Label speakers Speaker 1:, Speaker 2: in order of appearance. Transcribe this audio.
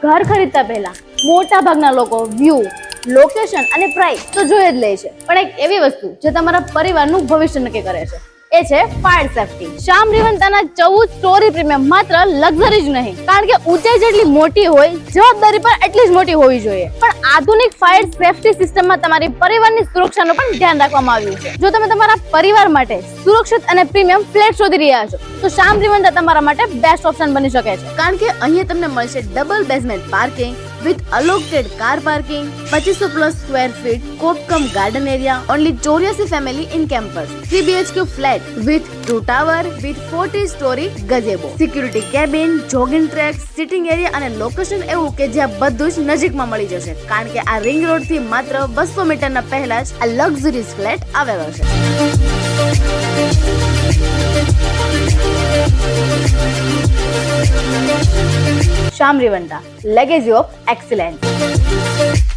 Speaker 1: ઘર ખરીદતા પહેલા મોટા ભાગના લોકો વ્યૂ, લોકેશન અને પ્રાઇસ તો જોઈ જ લે છે, પણ એક એવી વસ્તુ જે તમારા પરિવારનું ભવિષ્ય નક્કી કરે છે એ છે ફાયર સેફટી. શ્યામ રીવંતાના 14 સ્ટોરી પ્રીમિયમ માત્ર લક્ઝરી જ નહીં, કારણ કે ઊંચાઈ જેટલી મોટી હોય જવાબદારી પણ એટલી જ મોટી હોવી જોઈએ, પણ આધુનિક ફાયર સેફટી સિસ્ટમમાં તમારી પરિવારની સુરક્ષાનું પણ ધ્યાન રાખવામાં આવ્યું છે. જો તમે તમારા પરિવાર માટે સુરક્ષિત અને પ્રીમિયમ ફ્લેટ શોધી રહ્યા છો તો શ્યામ રીવંતા તમારા માટે બેસ્ટ ઓપ્શન બની શકે છે, કારણ કે અહીંયા તમને મળશે double basement parking with allotted car parking, 2500 plus square feet, co-op garden area, only 84 family in campus, 3 BHK flat with 2 tower with 40 story gazebo, security cabin, jogging track, sitting area અને location એવું કે જ્યાં બધું જ નજીકમાં મળી જશે, કારણ કે આ રિંગ રોડ થી માત્ર 200 મીટરના પહેલા જ આ લક્ઝરીઝ ફ્લેટ આવેલો છે. શ્યામ રીવંતા, legacy of excellence.